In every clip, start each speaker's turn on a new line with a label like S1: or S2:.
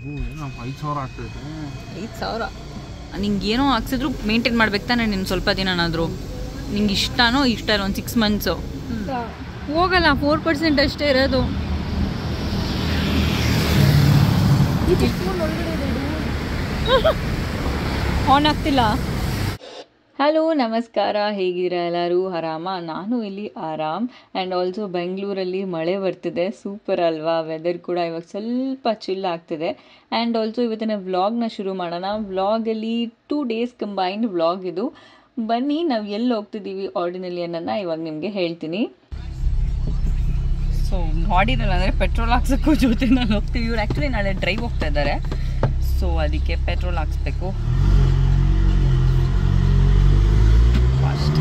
S1: 5,000 ಆಗ್ತೈತೆ.
S2: 5,000 ನಿಂಗೆ ಏನೋ ಹಾಕ್ಸಿದ್ರು ಮೇಂಟೈನ್ ಮಾಡ್ಬೇಕು ತಾನೆ ನೀನು ಸ್ವಲ್ಪ ದಿನನಾದರೂ. ನಿಂಗೆ ಇಷ್ಟನೋ ಇಷ್ಟ ಇಲ್ಲ ಒಂದು 6 ಮಂತ್ಸು ಹೋಗಲ್ಲ. 4% ಅಷ್ಟೇ ಇರೋದು. ಆನ್ ಆಗ್ತಿಲ್ಲ. ಹಲೋ ನಮಸ್ಕಾರ, ಹೇಗಿದ್ದೀರಾ ಎಲ್ಲರೂ? ಆರಾಮ? ನಾನು ಇಲ್ಲಿ ಆರಾಮ್. ಆ್ಯಂಡ್ ಆಲ್ಸೋ ಬೆಂಗಳೂರಲ್ಲಿ ಮಳೆ ಬರ್ತಿದೆ. ಸೂಪರ್ ಅಲ್ವಾ? ವೆದರ್ ಕೂಡ ಇವಾಗ ಸ್ವಲ್ಪ ಚಿಲ್ ಆಗ್ತಿದೆ. ಆ್ಯಂಡ್ ಆಲ್ಸೋ ಇವತ್ತಿನ ವ್ಲಾಗ್ನ ಶುರು ಮಾಡೋಣ. ವ್ಲಾಗಲ್ಲಿ 2 ಡೇಸ್ ಕಂಬೈನ್ಡ್ ವ್ಲಾಗ್ ಇದು. ಬನ್ನಿ ನಾವು ಎಲ್ಲಿ ಹೋಗ್ತಿದ್ದೀವಿ ಆರ್ಡಿನರಿ ಅನ್ನೋದನ್ನ ಇವಾಗ ನಿಮಗೆ ಹೇಳ್ತೀನಿ. ಸೊ ಆರ್ಡಿನರಿ ಅಂದರೆ ಪೆಟ್ರೋಲ್ ಹಾಕ್ಸೋಕ್ಕೂ ಜೊತೆ ನಾನು ಹೋಗ್ತೀವಿ. ಇವ್ರು ಆ್ಯಕ್ಚುಲಿ ನಾಳೆ ಡ್ರೈವ್ ಹೋಗ್ತಾ ಇದ್ದಾರೆ. ಸೊ ಅದಕ್ಕೆ ಪೆಟ್ರೋಲ್ ಹಾಕ್ಸ್ಬೇಕು ಫಾಸ್ಟ್.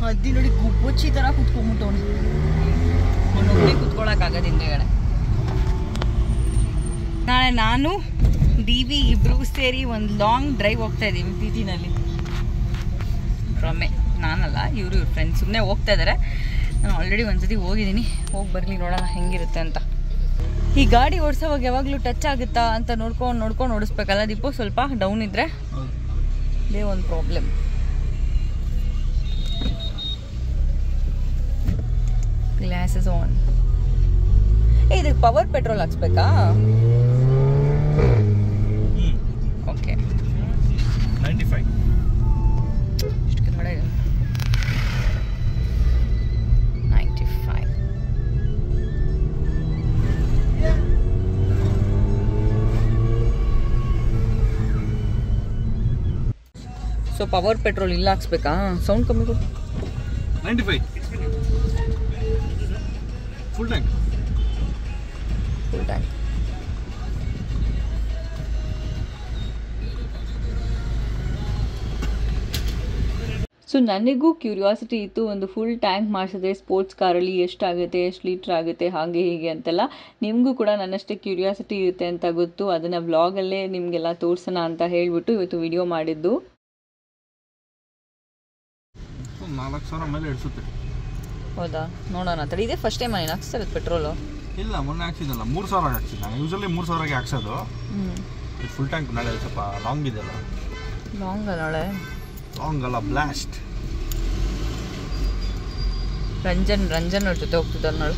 S2: ಅದ್ದಿ ನೋಡಿ ಗುಬ್ಬಚ್ಚಿ ಥರ ಕುತ್ಕೊಂಡ್ಬಿಟ್ಟವನು. ಅವನೊಬ್ಬನೇ ಕುತ್ಕೊಳ್ಳೋಕ್ಕಾಗದು ಹಿಂದೆಗಡೆ. ನಾಳೆ ನಾನು ಡಿ.ವಿ ಇಬ್ಬರು ಸೇರಿ ಒಂದು ಲಾಂಗ್ ಡ್ರೈವ್ ಹೋಗ್ತಾ ಇದ್ದೀವಿ ಬೀದಿನಲ್ಲಿ. ರೊಮ್ಮೆ ನಾನಲ್ಲ, ಇವ್ರ ಫ್ರೆಂಡ್ಸ್ ಸುಮ್ಮನೆ ಹೋಗ್ತಾ ಇದ್ದಾರೆ. ನಾನು ಆಲ್ರೆಡಿ ಒಂದ್ಸತಿ ಹೋಗಿದ್ದೀನಿ. ಹೋಗಿ ಬರಲಿ, ನೋಡೋಣ ಹೆಂಗಿರುತ್ತೆ ಅಂತ. ಈ ಗಾಡಿ ಓಡಿಸೋವಾಗ ಯಾವಾಗಲೂ ಟಚ್ ಆಗುತ್ತಾ ಅಂತ ನೋಡ್ಕೊಂಡು ಓಡಿಸ್ಬೇಕಲ್ಲ ದೀಪು. ಸ್ವಲ್ಪ ಡೌನ್ ಇದ್ದರೆ ಇದೇ ಒಂದು ಪ್ರಾಬ್ಲಮ್. Glasses on. ಇದಕ್ಕೆ ಪವರ್ ಪೆಟ್ರೋಲ್ ಹಾಕ್ಸ್ಬೇಕಾ? ಓಕೆ
S1: 95
S2: ಇಷ್ಟು ಕಡೆ 95. ಸೊ ಪವರ್ ಪೆಟ್ರೋಲ್ ಇಲ್ಲ ಹಾಕ್ಸ್ಬೇಕಾ? ಸೌಂಡ್ ಕಮ್ಮಿ ಕೊಡು.
S1: 95 ಫುಲ್ ಟ್ಯಾಂಕ್.
S2: ಸೊ ನನಗೂ ಕ್ಯೂರಿಯಾಸಿಟಿ ಇತ್ತು, ಒಂದು ಫುಲ್ ಟ್ಯಾಂಕ್ ಮಾಡಿಸಿದ್ರೆ ಸ್ಪೋರ್ಟ್ಸ್ ಕಾರಲ್ಲಿ ಎಷ್ಟಾಗುತ್ತೆ, ಎಷ್ಟು ಲೀಟ್ರ್ ಆಗುತ್ತೆ, ಹಾಗೆ ಹೀಗೆ ಅಂತೆಲ್ಲ. ನಿಮಗೂ ಕೂಡ ನನ್ನಷ್ಟೇ ಕ್ಯೂರಿಯಾಸಿಟಿ ಇರುತ್ತೆ ಅಂತ ಗೊತ್ತು. ಅದನ್ನು ವ್ಲಾಗಲ್ಲೇ ನಿಮಗೆಲ್ಲ ತೋರಿಸೋಣ ಅಂತ ಹೇಳಿಬಿಟ್ಟು ಇವತ್ತು ವಿಡಿಯೋ ಮಾಡಿದ್ದು.
S1: 4,000 ಮೇಲೆ ಇಳಿಸುತ್ತೆ.
S2: ಹೌದಾ? ನೋಡೋಣ ತಡಿ. ಇದೇ ಫಸ್ಟ್ ಟೈಮ್ ನಾನು ಹಾಕ್ಸ್ತಿರೋದು ಪೆಟ್ರೋಲು.
S1: ಇಲ್ಲ, ಮೊನ್ನೆ ಹಾಕ್ಸಿದ್ದಲ್ಲ, 3,000 ಹಾಕ್ಸಿದ್ದು. ನಾನು ಯೂಸಲಿ 3,000ಗೆ ಹಾಕ್ಸೋದು. ಫುಲ್ ಟ್ಯಾಂಕ್ ನಾಳೆ ಸ್ವಲ್ಪ ಲಾಂಗ್ ಇದೆಯಲ್ಲ.
S2: ಲಾಂಗ್ ನಾಳೆ
S1: ಲಾಂಗ್ ಅಲ್ಲ, ಬ್ಲಾಸ್ಟ್.
S2: ರಂಜನ್ ಅವ್ರ ಜೊತೆ ಹೋಗ್ತಿದ್ದಾರೆ ನಾಳೆ.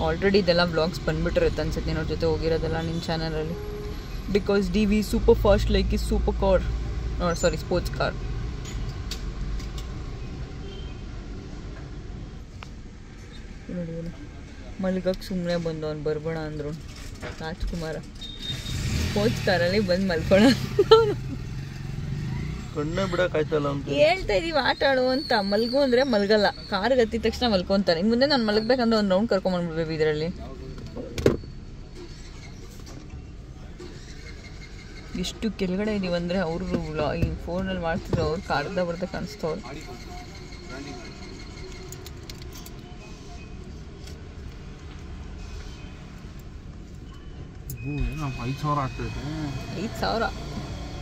S2: ಆಲ್ರೆಡಿ ಇದೆಲ್ಲ ವ್ಲಾಗ್ಸ್ ಬಂದ್ಬಿಟ್ಟಿರುತ್ತೆ ಅನ್ಸುತ್ತೆ ನೀನವ್ರ ಜೊತೆ ಹೋಗಿರೋದೆಲ್ಲ ನಿಮ್ಮ ಚಾನಲಲ್ಲಿ. Because DV super fast like is super car, sorry sports car. ನೋಡಿ ಮಲ್ಗಕ್ಕೆ ಸುಮ್ಮನೆ ಬಂದು ಅವ್ನು ಬರ್ಬೋಣ ಅಂದರು ರಾಜ್ಕುಮಾರ. ಸ್ಪೋರ್ಟ್ಸ್ ಕಾರಲ್ಲಿ ಬಂದು ಮಲ್ಕೋಣ
S1: ಕಣ್ಣೇ ಬಿಡೋಕ್ಕಾಯ್ತಲ್ಲ ಅಂತ
S2: ಹೇಳ್ತಾ ಇದೀವಿ. ಆಟ ಆಡು ಅಂತ. ಮಲ್ಗು ಅಂದರೆ ಮಲ್ಗಲ್ಲ, ಕಾರ್ಗೆ ಹತ್ತಿದ ತಕ್ಷಣ ಮಲ್ಕೊತಾನೆ. ಇನ್ನು ಮುಂದೆ ನಾನು ಮಲಗಬೇಕಂದ್ರೆ ಒಂದು ರೌಂಡ್ ಕರ್ಕೊಂಬಂದ್ಬಿಡ್ಬೇಕು ಇದರಲ್ಲಿ. ಎಷ್ಟು ಕೆಳಗಡೆ ಇದೀವಂದರೆ ಅವರು ಈ ಫೋನಲ್ಲಿ ಮಾಡ್ತಿದ್ರು, ಅವ್ರು ಕಾರ್ದ ಬರ್ದೆ ಕಾಣಿಸ್ತವ್ರು.
S1: ನಾವು 5,000 ಆಗ್ತೈತೆ.
S2: 5,000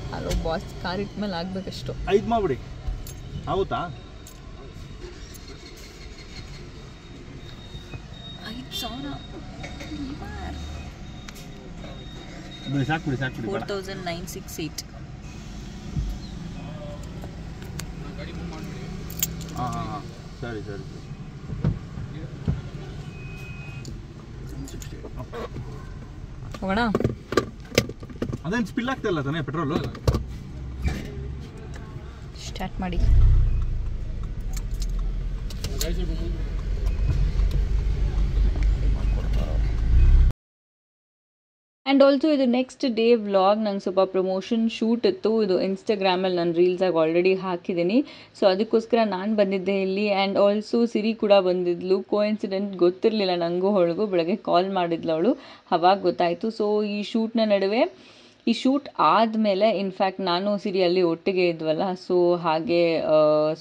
S2: ಹಲೋ ಬಾಸ್, ಕಾರ್ ಇಟ್ಮೇಲೆ ಆಗ್ಬೇಕಷ್ಟು.
S1: 5 ಮಾಡ್ಬಿಡಿ, ಆಗುತ್ತಾ?
S2: 5,000
S1: ಸಾಕ್ಬಿಡಿ
S2: 4,968.
S1: ಹಾಂ ಸರಿ.
S2: ಹೋಗೋಣ.
S1: ಅದೇನು ಸ್ಪಿಲ್ ಆಗ್ತಾ ಇಲ್ಲ ತಾನೇ ಪೆಟ್ರೋಲು?
S2: ಸ್ಟಾರ್ಟ್ ಮಾಡಿ. ಆ್ಯಂಡ್ ಆಲ್ಸೋ ಇದು ನೆಕ್ಸ್ಟ್ ಡೇ ವ್ಲಾಗ್. ನಂಗೆ ಸ್ವಲ್ಪ ಪ್ರಮೋಷನ್ ಶೂಟ್ ಇತ್ತು. ಇದು ಇನ್ಸ್ಟಾಗ್ರಾಮಲ್ಲಿ ನಾನು ರೀಲ್ಸಾಗಿ ಆಲ್ರೆಡಿ ಹಾಕಿದ್ದೀನಿ. ಸೊ ಅದಕ್ಕೋಸ್ಕರ ನಾನು ಬಂದಿದ್ದೆ ಇಲ್ಲಿ. ಆ್ಯಂಡ್ ಆಲ್ಸೋ ಸಿರಿ ಕೂಡ ಬಂದಿದ್ಲು. ಕೋಇನ್ಸಿಡೆಂಟ್ ಗೊತ್ತಿರಲಿಲ್ಲ ನನಗೂ ಅವಳಿಗೂ. ಬೆಳಗ್ಗೆ ಕಾಲ್ ಮಾಡಿದ್ಲು ಅವಳು, ಅವಾಗ ಗೊತ್ತಾಯಿತು. ಸೊ ಈ ಶೂಟ್ನ ನಡುವೆ ಈ ಶೂಟ್ ಆದಮೇಲೆ ಇನ್ಫ್ಯಾಕ್ಟ್ ನಾನು ಸಿರಿ ಅಲ್ಲಿ ಒಟ್ಟಿಗೆ ಇದ್ವಲ್ಲ, ಸೊ ಹಾಗೆ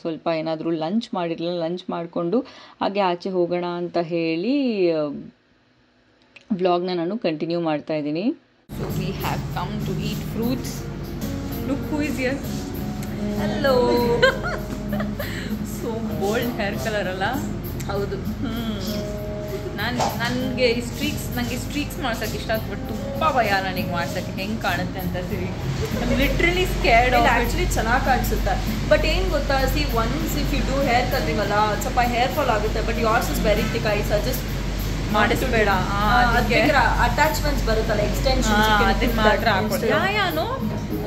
S2: ಸ್ವಲ್ಪ ಏನಾದರೂ ಲಂಚ್ ಮಾಡಿರಲಿಲ್ಲ, ಲಂಚ್ ಮಾಡಿಕೊಂಡು ಹಾಗೆ ಆಚೆ ಹೋಗೋಣ ಅಂತ ಹೇಳಿ ವ್ಲಾಗ್ನ ನಾನು ಕಂಟಿನ್ಯೂ ಮಾಡ್ತಾ ಇದ್ದೀನಿ. So we have come to eat fruits. Look who is here. Hello. So bold hair colour ಅಲ್ಲ? ಹೌದು. ನನಗೆ ಸ್ಟ್ರೀಕ್ಸ್ ಮಾಡ್ಸೋಕ್ಕೆ ಇಷ್ಟ, ಬಟ್ ತುಂಬ ಭಯ ನನಗೆ ಮಾಡ್ಸೋಕ್ಕೆ ಹೆಂಗೆ ಕಾಣುತ್ತೆ ಅಂತ. ಸಿರಿ ಲಿಟ್ರಲಿ ಸ್ಕೇರ್ಡ್.
S3: ಆ್ಯಕ್ಚುಲಿ ಚೆನ್ನಾಗಿ ಕಾಣಿಸುತ್ತೆ, ಬಟ್ ಏನು ಗೊತ್ತಾ, once if you do hair colouring ಅಲ್ಲ ಸ್ವಲ್ಪ ಹೇರ್ ಫಾಲ್ ಆಗುತ್ತೆ. But yours is very thick. I suggest
S2: ಮಾಡಿಸ್ಬೇಡ.
S3: ಅಟ್ಯಾಚ್ಮೆಂಟ್ಸ್ ಬರುತ್ತಲ್ಲ, ಎಕ್ಸ್ಟೆನ್ಷನ್
S2: ಅದನ್ನ ಮಾತ್ರ ಹಾಕೊಂಡು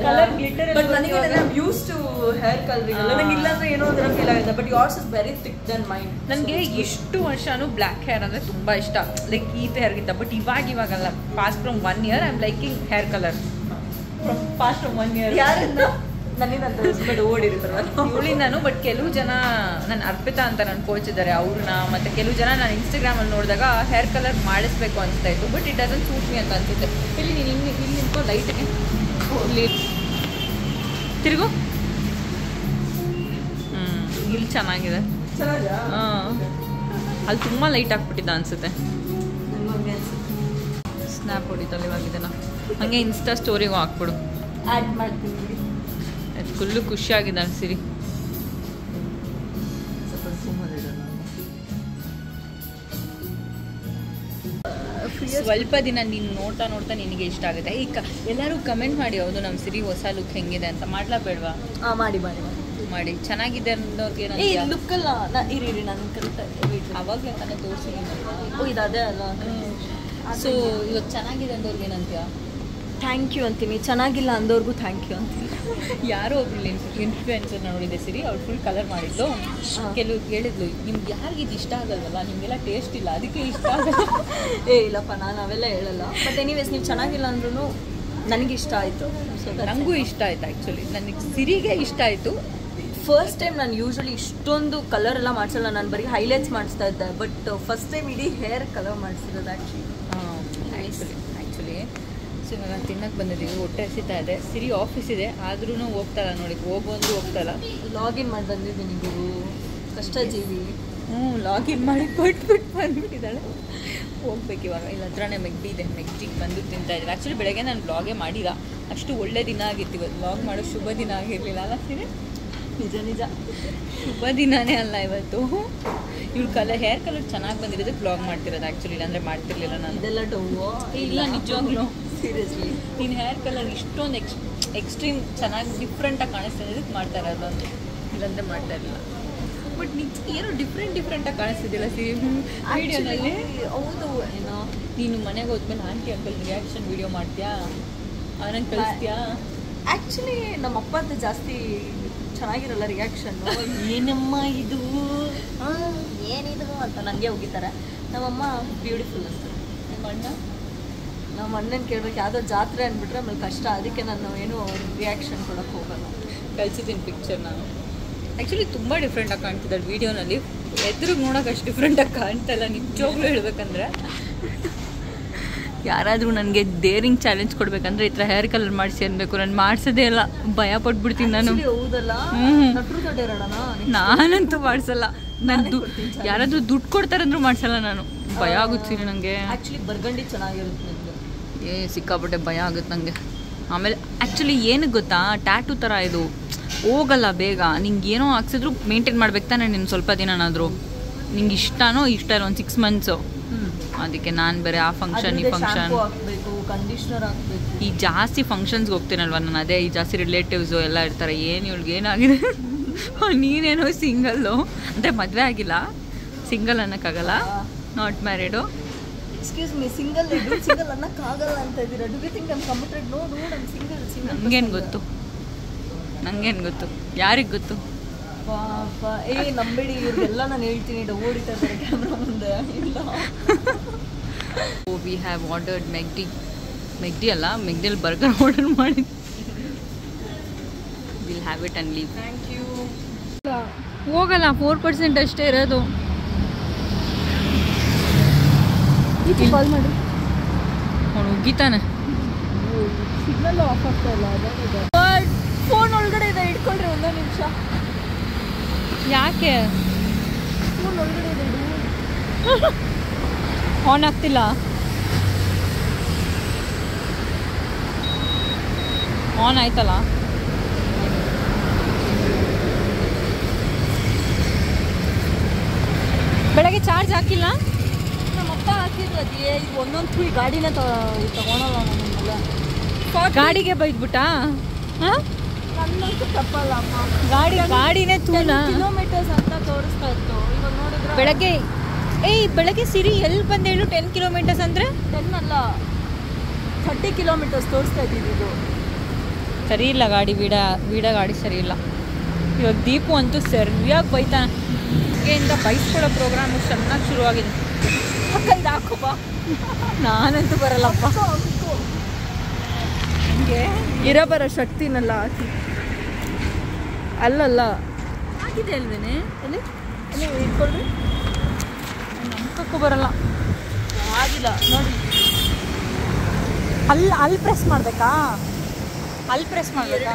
S2: ಕಲರ್ ಗ್ಲಿಟರ್.
S3: ಬಟ್ ನನಗೆ ಯೂಸ್ ಟು ಹೇರ್ ಕಲರಿಂಗ್ ಅಲ್ಲ, ನನಗೆ ಇಲ್ಲಾಂದ್ರೆ ಏನೋ ಒಂಥರ ಫೀಲ್ ಆಗುತ್ತೆ. But yours is very thick than mine.
S2: ನನಗೆ ಇಷ್ಟು ವರ್ಷನೂ ಬ್ಲ್ಯಾಕ್ ಹೇರ್ ಅಂದರೆ ತುಂಬ ಇಷ್ಟ, ಲೈಕ್ ಈ ಹೇರ್ಗಿಂತ. ಬಟ್ ಇವಾಗಲ್ಲ, past from 1 year I am liking hair colour. Past from 1 year.
S3: ಯಾರಿಂದ? ನನ್ನಿಂದ ಓಡಿರ್ತಾರಲ್ಲ
S2: ಇವಳಿಂದಾನು. ಬಟ್ ಕೆಲವು ಜನ, ನನ್ನ ಅರ್ಪಿತಾ ಅಂತ ನನ್ನ ಕೋಚ್ ಇದ್ದಾರೆ, ಅವ್ರನ್ನ ಮತ್ತು ಕೆಲವು ಜನ ನಾನು ಇನ್ಸ್ಟಾಗ್ರಾಮಲ್ಲಿ ನೋಡಿದಾಗ ಹೇರ್ ಕಲರ್ ಮಾಡಿಸ್ಬೇಕು ಅನಿಸ್ತಾ ಇತ್ತು. But it doesn't suit me ಅಂತ ಅನ್ಸುತ್ತೆ. ಇಲ್ಲಿ ನೀನು ಇಲ್ಲಿ ನಿಂತ್ಕೊ, ಲೈಟ್ಗೆ ಇಲ್ಲಿ ತಿರುಗು. ಇಲ್ಲಿ ಚೆನ್ನಾಗಿದೆ. ಅಲ್ಲಿ ತುಂಬ ಲೈಟ್ ಆಗ್ಬಿಟ್ಟಿದ್ದ ಅನಿಸುತ್ತೆ. ಸ್ನ್ಯಾಪ್ ಹೊಡಿತಲ್ಲ ಇವಾಗಿದೆಲ್ಲ, ಹಂಗೆ ಇನ್ಸ್ಟಾ ಸ್ಟೋರಿಗೂ ಹಾಕ್ಬಿಡು.
S3: ಆ್ಯಡ್ ಮಾಡ್ತೀನಿ.
S2: ಫುಲ್ಲು ಖುಷಿಯಾಗಿದ್ದಾಳೆ ಸಿರಿ. ಸ್ವಲ್ಪ ದಿನ ನೀನು ನೋಡ್ತಾ ನಿನಗೆ ಇಷ್ಟ ಆಗುತ್ತೆ. ಈಗ ಎಲ್ಲರೂ ಕಮೆಂಟ್ ಮಾಡಿ, ಹೌದು ನಮ್ಮ ಸಿರಿ ಹೊಸ ಲುಕ್ ಹೆಂಗಿದೆ ಅಂತ. ಮಾಡ್ಲಾಬೇಡ್ವಾ? ಮಾಡಿ ಚೆನ್ನಾಗಿದೆ ಅನ್ನೋರ್ಗೆ
S3: ಲುಕ್ ಅಲ್ಲ. ಇರಿ ನಾನು ಕಲಿತಾ
S2: ಅವಾಗಲೇ ತಾನೇ ತೋರಿಸಿದ್ದೀನಿ.
S3: ಇದೇ ಅಲ್ಲ.
S2: ಸೊ ಇವತ್ತು ಚೆನ್ನಾಗಿದೆ ಅಂದವ್ರಿಗೆ ಏನಂತೀಯ?
S3: ಥ್ಯಾಂಕ್ ಯು ಅಂತೀನಿ. ಚೆನ್ನಾಗಿಲ್ಲ ಅಂದವ್ರಿಗೂ ಥ್ಯಾಂಕ್ ಯು ಅಂತೀನಿ.
S2: ಯಾರೋ ಒಬ್ರು ಇನ್ಫ್ಲುಯೆನ್ಸರ್ ನೋಡಿದ್ದೆ ಸಿರಿ, ಅವ್ರು ಫುಲ್ ಕಲರ್ ಮಾಡಿದ್ದು. ಕೆಲವು ಹೇಳಿದ್ಲು, ನಿಮ್ಗೆ ಯಾರಿಗಿದು ಇಷ್ಟ ಆಗಲ್ವಲ್ಲ, ನಿಮಗೆಲ್ಲ ಟೇಸ್ಟ್ ಇಲ್ಲ ಅದಕ್ಕೆ ಇಷ್ಟ ಆಗಲ್ಲ.
S3: ಇಲ್ಲಪ್ಪ, ನಾನು ಅವೆಲ್ಲ ಹೇಳಲ್ಲ. ಬಟ್ ಎನಿವೇಸ್, ನೀವು ಚೆನ್ನಾಗಿಲ್ಲ ಅಂದ್ರೂ ನನಗೆ ಇಷ್ಟ ಆಯಿತು.
S2: ಸೊ ನನಗೂ ಇಷ್ಟ ಆಯ್ತು. ಆ್ಯಕ್ಚುಲಿ ನನಗೆ ಸಿರಿಗೆ ಇಷ್ಟ ಆಯಿತು.
S3: ಫಸ್ಟ್ ಟೈಮ್ ನಾನು ಯೂಶ್ವಲಿ ಇಷ್ಟೊಂದು ಕಲರ್ ಎಲ್ಲ ಮಾಡಿಸಲ್ಲ, ನಾನು ಬರೀ ಹೈಲೈಟ್ಸ್ ಮಾಡಿಸ್ತಾ ಇದ್ದೆ. ಬಟ್ ಫಸ್ಟ್ ಟೈಮ್ ಇಡೀ ಹೇರ್ ಕಲರ್ ಮಾಡಿಸಿರೋದು
S2: ಆ್ಯಕ್ಚುಲಿ. ಸೊ ಇವಾಗ ತಿನ್ನಕ್ಕೆ ಬಂದಿದ್ದೀವಿ, ಹೊಟ್ಟೆ ಹಸಿತಾ ಇದೆ. ಸಿರಿ ಆಫೀಸ್ ಇದೆ, ಆದ್ರೂ ಹೋಗ್ತಾಯಿಲ್ಲ ನೋಡಿ, ಹೋಗುವಂದ್ರೂ ಹೋಗ್ತಾಯಿಲ್ಲ.
S3: ಲಾಗಿನ್ ಮಾಡಿ ಬಂದಿದ್ದೀನಿ. ನೀವು ಕಷ್ಟ ಜೀವಿ.
S2: ಲಾಗಿನ್ ಮಾಡಿ ಕೊಟ್ಬಿಟ್ಟು ಬಂದುಬಿಟ್ಟಿದ್ದಾಳೆ. ಹೋಗ್ಬೇಕು ಇವಾಗ. ಇಲ್ಲಿ ಹತ್ರನೇ ಮೆಗ್ಡಿ ಇದೆ, ಮೆಗ್ಡಿಗೆ ಬಂದು ತಿಂತಾ ಇದ್ದೀವಿ. ಆ್ಯಕ್ಚುಲಿ ಬೆಳಗ್ಗೆ ನಾನು ವ್ಲಾಗೇ ಮಾಡಿಲ್ಲ, ಅಷ್ಟು ಒಳ್ಳೆ ದಿನ ಆಗಿತ್ತು ಇವತ್ತು. ವ್ಲಾಗ್ ಮಾಡೋ ಶುಭ ದಿನ ಆಗಿರಲಿಲ್ಲ ಅಲ್ಲ ಸಿರಿ?
S3: ನಿಜ
S2: ಶುಭ ದಿನನೇ ಅಲ್ಲ ಇವತ್ತು. ಇವಳು ಹೇರ್ ಕಲರ್ ಚೆನ್ನಾಗಿ ಬಂದಿರೋದಕ್ಕೆ ವ್ಲಾಗ್ ಮಾಡ್ತಿರೋದು. ಆ್ಯಕ್ಚುಲಿ ಇಲ್ಲಾಂದರೆ ಮಾಡ್ತಿರ್ಲಿಲ್ಲ ನಾನು.
S3: ಇದೆಲ್ಲ ಡೌವು
S2: ಇಲ್ಲ, ನಿಜವಾಗ್ಲೂ
S3: ಸೀರಿಯಸ್ಲಿ.
S2: ನಿನ್ನ ಹೇರ್ ಕಲರ್ ಇಷ್ಟೊಂದು ಎಕ್ಸ್ಟ್ರೀಮ್ ಚೆನ್ನಾಗಿ ಡಿಫ್ರೆಂಟಾಗಿ ಕಾಣಿಸ್ತಾ ಇದಕ್ಕೆ ಮಾಡ್ತಾ ಇರೋದು, ಇಲ್ಲಾಂದರೆ ಮಾಡ್ತಾ ಇರಲಿಲ್ಲ. ಬಟ್ ಏನೋ ಡಿಫ್ರೆಂಟಾಗಿ ಕಾಣಿಸ್ತಿದ್ದಿಲ್ಲ ಸಿರಿ ವಿಡಿಯೋನಲ್ಲಿ.
S3: ಹೌದು. ಏನೋ
S2: ನೀನು ಮನೆಗೆ ಹೋದ್ಮೇಲೆ ಆಂಟಿ ಅಂಕಲ್ ರಿಯಾಕ್ಷನ್ ವಿಡಿಯೋ ಮಾಡ್ತೀಯಾ, ಅವನಂಗೆ ಕಳಿಸ್ತೀಯಾ?
S3: ಆ್ಯಕ್ಚುಲಿ ನಮ್ಮ ಅಪ್ಪಂತ ಜಾಸ್ತಿ ಚೆನ್ನಾಗಿರಲ್ಲ ರಿಯಾಕ್ಷನ್ನು. ಏನಮ್ಮ ಇದು, ಏನಿದು ಅಂತ ನನಗೆ ಹೋಗಿದ್ದಾರೆ. ನಮ್ಮಮ್ಮ ಬ್ಯೂಟಿಫುಲ್ ಅಂತ. ನಮ್ಮ ಅಣ್ಣನ ಕೇಳ್ಬೇಕು, ಯಾವುದೋ ಜಾತ್ರೆ ಅಂದ್ಬಿಟ್ರೆ ಆಮೇಲೆ ಕಷ್ಟ. ಅದಕ್ಕೆ ನಾನು ಏನು ರಿಯಾಕ್ಷನ್ ಕೊಡೋಕ್ಕೆ ಹೋಗಲ್ಲ.
S2: ಕಳಿಸಿದ್ದೀನಿ ಪಿಕ್ಚರ್ ನಾನು. ಆ್ಯಕ್ಚುಲಿ ತುಂಬ ಡಿಫ್ರೆಂಟಾಗಿ ಕಾಣ್ತಿದ್ದಾಳೆ ವೀಡಿಯೋನಲ್ಲಿ. ಎದುರಿಗೆ ನೋಡೋಕೆ ಅಷ್ಟು ಡಿಫ್ರೆಂಟಾಗಿ ಕಾಣ್ತಾಯಿಲ್ಲ ನಿಜವಾಗ್ಲೂ ಹೇಳ್ಬೇಕಂದ್ರೆ. ಯಾರಾದರೂ ನನಗೆ ಡೇರಿಂಗ್ ಚಾಲೆಂಜ್ ಕೊಡ್ಬೇಕಂದ್ರೆ ಈ ಥರ ಹೇರ್ ಕಲರ್ ಮಾಡಿಸಿ ಅನ್ಬೇಕು. ನಾನು ಮಾಡಿಸೋದೇ ಇಲ್ಲ, ಭಯ ಪಟ್ಬಿಡ್ತೀನಿ ನಾನು.
S3: ಹೌದಲ್ಲ,
S2: ನಾನಂತೂ ಮಾಡಿಸಲ್ಲ. ನಾನು ಯಾರಾದರೂ ದುಡ್ಡು ಕೊಡ್ತಾರಂದ್ರೂ ಮಾಡಿಸಲ್ಲ ನಾನು. ಭಯ ಆಗುತ್ತೆ ನನಗೆ.
S3: ಆ್ಯಕ್ಚುಲಿ ಬರ್ಗಂಡಿ ಚೆನ್ನಾಗಿರುತ್ತೆ.
S2: ಸಿಕ್ಕಾಪಟ್ಟೆ ಭಯ ಆಗುತ್ತೆ ನನಗೆ. ಆಮೇಲೆ ಆ್ಯಕ್ಚುಲಿ ಏನಕ್ಕೆ ಗೊತ್ತಾ, ಟ್ಯಾಟೂ ಥರ ಇದು ಹೋಗಲ್ಲ ಬೇಗ. ನಿಂಗೆ ಏನೋ ಹಾಕ್ಸಿದ್ರು ಮೇಂಟೈನ್ ಮಾಡ್ಬೇಕು ತಾನೆ ನೀನು ಸ್ವಲ್ಪ ದಿನನಾದರೂ. ನಿಂಗೆ ಇಷ್ಟನೋ ಇಷ್ಟ ಇಲ್ಲ, ಒಂದು 6 months. ಅದಕ್ಕೆ ನಾನು ಬೇರೆ ಆ ಫಂಕ್ಷನ್ ಈ ಫಂಕ್ಷನ್
S3: ಕಂಡೀಷ್ನರ್ ಹಾಕಬೇಕು.
S2: ಈ ಜಾಸ್ತಿ ಫಂಕ್ಷನ್ಸ್ಗೆ ಹೋಗ್ತೀನಲ್ವ ನಾನು, ಅದೇ ಈ ಜಾಸ್ತಿ ರಿಲೇಟಿವ್ಸು ಎಲ್ಲ ಇರ್ತಾರೆ. ಏನು ಇವ್ಳಿಗೆ ಏನಾಗಿದೆ, ನೀನೇನೋ ಸಿಂಗಲ್ಲು ಅಂದರೆ ಮದುವೆ ಆಗಿಲ್ಲ, ಸಿಂಗಲ್ ಅನ್ನೋಕ್ಕಾಗಲ್ಲ, not married.
S3: Excuse me, single ಅನ್ನೋಕ್ಕಾಗಲ್ಲ ಅಂತ ಇದ್ದೀರಾ? Do you think I am committed? No, I single.
S2: ನನಗೇನು ಗೊತ್ತು, ನನಗೇನು ಗೊತ್ತು, ಯಾರಿಗೆ ಗೊತ್ತು?
S3: ಪಾಪ ನಂಬೇಡಿ, ಇವ್ರಿಗೆಲ್ಲ ನಾನು ಹೇಳ್ತೀನಿ, ಓಡಿತಾ ಇದ್ದಾರೆ ಕ್ಯಾಮ್ರಾ ಮುಂದೆ. ಇಲ್ಲ,
S2: ವಿ ಹ್ಯಾವ್ ಆರ್ಡರ್ಡ್ ಮೆಗ್ಡಿ ಅಲ್ಲ, ಮೆಗ್ಡಿಯಲ್ಲಿ ಬರ್ಗರ್ ಆರ್ಡರ್ ಮಾಡಿದ್ವಿ. Will have it and leave.
S3: Thank ಯು.
S2: ಹೋಗಲ್ಲ, 4% ಅಷ್ಟೇ ಇರೋದು.
S3: ಕಾಲ್ ಮಾಡಿ,
S2: ಅವನು ಉಗ್ಗಿತಾನೆ.
S3: ಸಿಗ್ನಲ್ ಆಫ್ ಆಗ್ತಾ ಇಲ್ಲ ಅದೇ ಫೋನ್ ಒಳಗಡೆ ಇದೆ ಇಟ್ಕೊಂಡ್ರೆ ಒಂದೊಂದು ನಿಮಿಷ
S2: ಯಾಕೆ
S3: ಫೋನ್ ಒಳಗಡೆ ಇದೆ
S2: ಆನ್ ಆಗ್ತಿಲ್ಲ ಆನ್ ಆಯ್ತಲ್ಲ ಬೆಳಗ್ಗೆ ಚಾರ್ಜ್ ಹಾಕಿಲ್ಲ
S3: ನಮ್ಮಪ್ಪ ಹಾಕಿದ್ರು ಅದೇ ಈಗ ಒಂದೊಂದು ಈ ಗಾಡಿನ ತಗೊಳಲ್ಲ ನನ್ನೆಲ್ಲ
S2: ಗಾಡಿಗೆ ಬೈದ್ಬಿಟ್ಟಾ ಹಾಂ
S3: ನನ್ನಂತೂ ತಪ್ಪಲ್ಲ ಅಮ್ಮ
S2: ಗಾಡಿನೇ ತೂನ
S3: ಕಿಲೋಮೀಟರ್ಸ್ ಅಂತ ತೋರಿಸ್ತಾ ಇತ್ತು ಇವಾಗ ನೋಡಿದ್ರೆ
S2: ಬೆಳಗ್ಗೆ ಸಿರಿ ಎಲ್ಲಿ ಬಂದು ಹೇಳು 10 ಕಿಲೋಮೀಟರ್ಸ್ ಅಂದರೆ
S3: 10 ಅಲ್ಲ 30 ಕಿಲೋಮೀಟರ್ಸ್ ತೋರಿಸ್ತಾ ಇದ್ದೀವಿ ಇದು
S2: ಸರಿ ಇಲ್ಲ ಗಾಡಿ ವೀಡ ಗಾಡಿ ಸರಿ ಇಲ್ಲ ಇವಾಗ ದೀಪು ಅಂತೂ ಸರಿಯಾಗಿ ಬೈತಾನೆ ಹಿಂಗೆಯಿಂದ ಬೈಸ್ಕೊಳ್ಳೋ ಪ್ರೋಗ್ರಾಮು ಚೆನ್ನಾಗಿ ಶುರುವಾಗಿದೆ
S3: ಅಕ್ಕಂದು ಹಾಕು ಬಾ
S2: ನಾನಂತೂ ಬರಲ್ಲಪ್ಪ
S3: ಹಿಂಗೆ ಬರೋ ಶಕ್ತಿನೆಲ್ಲ ಹಾಕಿ ಅಲ್ಲಲ್ಲ
S2: ಹಾಕಿದೆ ಅಲ್ವೇನೆ
S3: ಅಲ್ಲಿ ಅಲ್ಲಿ ಇಟ್ಕೊಳ್ರಿ
S2: ನಮ್ಕಕ್ಕೂ ಬರಲ್ಲ
S3: ಆಗಿಲ್ಲ ನೋಡಿ
S2: ಅಲ್ಲಿ ಪ್ರೆಸ್ ಮಾಡಬೇಕಾ ಅಲ್ಲಿ ಪ್ರೆಸ್ ಮಾಡಬೇಕಾ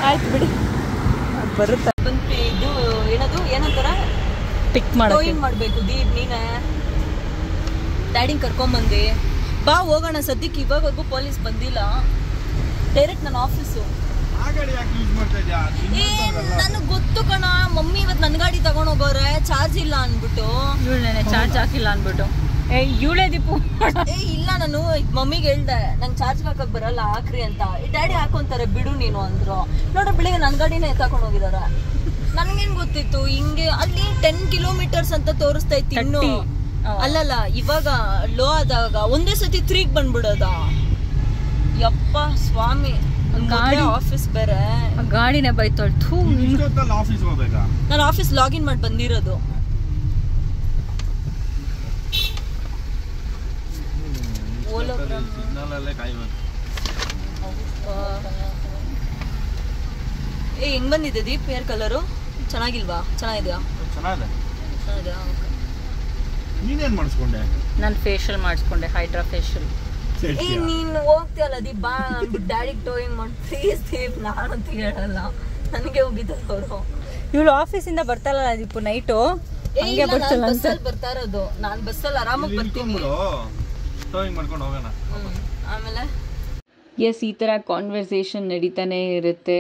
S3: ಆಯ್ತು ಬಿಡಿ
S2: ಬರುತ್ತೆ
S3: ಬಂತು ಇದು ಏನಂತಾರ
S2: ಪಿಕ್ ಮಾಡೋಕೆ
S3: ಟೋಯಿಂಗ್ ಮಾಡಬೇಕು ದೀಪ್ ನೀನೇ ಡ್ಯಾಡಿಂಗ್ ಕರ್ಕೊಂಬಂದು ಬಾ ಹೋಗೋಣ ಸದ್ಯಕ್ಕೆ ಇವಾಗವರೆಗೂ ಪೊಲೀಸ್ ಬಂದಿಲ್ಲ ಡೈರೆಕ್ಟ್ ನನ್ನ ಆಫೀಸು ನನಗೆ ಗೊತ್ತು ಕಣ ಮಮ್ಮಿ ಇವತ್ತು ನನ್ನ ಗಾಡಿ ತಗೊಂಡು ಹೋಗೋರೆ ಚಾರ್ಜ್ ಇಲ್ಲ ಅಂದ್ಬಿಟ್ಟು
S2: ಇವಳೇನೆ ಚಾರ್ಜ್ ಹಾಕಿಲ್ಲ ಅಂದ್ಬಿಟ್ಟು ಇವಳೇ ದೀಪು
S3: ಇಲ್ಲ ನಾನು ಮಮ್ಮಿಗೆ ಹೇಳ್ದೆ ನಂಗೆ ಚಾರ್ಜ್ ಹಾಕಕ್ ಬರಲ್ಲ ಹಾಕ್ರಿ ಅಂತ ಡ್ಯಾಡಿ ಹಾಕೊಂತಾರೆ ಬಿಡು ನೀನು ಅಂದ್ರು ನೋಡ್ರಿ ಬೆಳಿಗ್ಗೆ ನನ್ನ ಗಾಡಿನೇ ಎತ್ತಾಕೊಂಡು ಹೋಗಿದಾರೆ ನನ್ಗೇನ್ ಗೊತ್ತಿತ್ತು ಹಿಂಗೆ ಅಲ್ಲಿ 10 ಕಿಲೋಮೀಟರ್ಸ್ ಅಂತ ತೋರಿಸ್ತಾ ಇತ್ತು ಇನ್ನು ಅಲ್ಲಲ್ಲ ಇವಾಗ ಲೋ ಆದಾಗ ಒಂದೇ ಸತಿ 3ಗೆ ಬಂದ್ಬಿಡೋದ ಯಪ್ಪ ಸ್ವಾಮಿ ಗಾಡಿ ಆಫೀಸ್ ಬೇರೆ
S2: ಗಾಡಿನೇ ಬೈತೋಳ್
S3: ನಾನು ಆಫೀಸ್ ಲಾಗಿನ್ ಮಾಡಿ ಬಂದಿರೋದು ಹೆಂಗ್ ಬಂದಿದೆ ದೀಪ್ ಹೇರ್ ಕಲರು ಚೆನ್ನಾಗಿಲ್ವಾ ಚೆನ್ನಾಗಿದ್ಯಾ ಚೆನ್ನಾಗಿದ್ಯಾ
S1: ನೀನೇನ್ ಮಾಡಿಸ್ಕೊಂಡೆ
S2: ನಾನು ಫೇಶಿಯಲ್ ಮಾಡಿಸ್ಕೊಂಡೆ ಹೈಡ್ರಾ ಫೇಶಿಯಲ್
S3: ನೀನು ಹೋಗ್ತೀಯಲ್ಲ ದೀಪ್ ಬಾ ಡ್ಯಾಡಿಗೆ ಟೋಯಿಂಗ್ ಮಾಡಿ ಪ್ಲೀಸ್ ದೀಪ್ ನಾನಂತೂ ಹೇಳಲ್ಲ ನನಗೆ ಹೋಗಿದ್ದಾರೆ ಅವರು
S2: ಇವಳು ಆಫೀಸಿಂದ ಬರ್ತಾರಲ್ಲ ದೀಪು ನೈಟು ಹಂಗೆ ಬರ್ತಾರ
S3: ಬಸ್ಸಲ್ಲಿ ಬರ್ತಾ ಇರೋದು ನಾನು ಬಸ್ಸಲ್ಲಿ ಆರಾಮಾಗಿ ಬರ್ತೀನಿ
S1: ಟೋಯಿಂಗ್ ಮಾಡ್ಕೊಂಡು ಹೋಗೋಣ
S3: ಆಮೇಲೆ
S2: ಎಸ್ ಈ ಥರ ಕಾನ್ವರ್ಸೇಷನ್ ನಡೀತಾನೆ ಇರುತ್ತೆ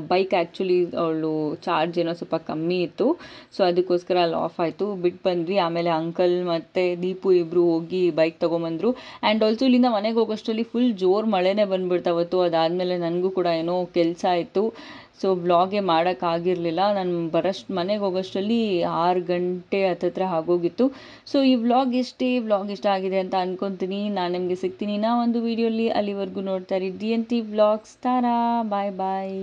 S2: ಬೈಕ್ ಆ್ಯಕ್ಚುಲಿ ಅವಳು ಚಾರ್ಜ್ ಏನೋ ಸ್ವಲ್ಪ ಕಮ್ಮಿ ಇತ್ತು ಸೊ ಅದಕ್ಕೋಸ್ಕರ ಅಲ್ಲಿ ಆಫ್ ಆಯಿತು ಬಿಟ್ಟು ಬಂದ್ವಿ ಆಮೇಲೆ ಅಂಕಲ್ ಮತ್ತು ದೀಪು ಇಬ್ಬರು ಹೋಗಿ ಬೈಕ್ ತೊಗೊಂಬಂದರು ಆ್ಯಂಡ್ ಆಲ್ಸೋ ಇಲ್ಲಿಂದ ಮನೆಗೆ ಹೋಗೋಷ್ಟರಲ್ಲಿ ಫುಲ್ ಜೋರು ಮಳೆನೇ ಬಂದುಬಿಡ್ತಾವತ್ತು ಅದಾದಮೇಲೆ ನನಗೂ ಕೂಡ ಏನೋ ಕೆಲಸ ಇತ್ತು ಸೊ ವ್ಲಾಗೇ ಮಾಡೋಕ್ಕಾಗಿರಲಿಲ್ಲ ನಾನು ಮನೆಗೆ ಹೋಗೋಷ್ಟರಲ್ಲಿ 6 ಗಂಟೆ ಹತ್ತತ್ರ ಆಗೋಗಿತ್ತು ಸೊ ಈ ವ್ಲಾಗ್ ಇಷ್ಟ ಆಗಿದೆ ಅಂತ ಅನ್ಕೊತೀನಿ ನಾನು ನಿಮಗೆ ಸಿಗ್ತೀನಿ ಒಂದು ವೀಡಿಯೋಲಿ ಅಲ್ಲಿವರೆಗೂ ನೋಡ್ತಾ ಇರಿ DNT ವ್ಲಾಗ್ಸ್ ತಾರಾ ಬಾಯ್ ಬಾಯ್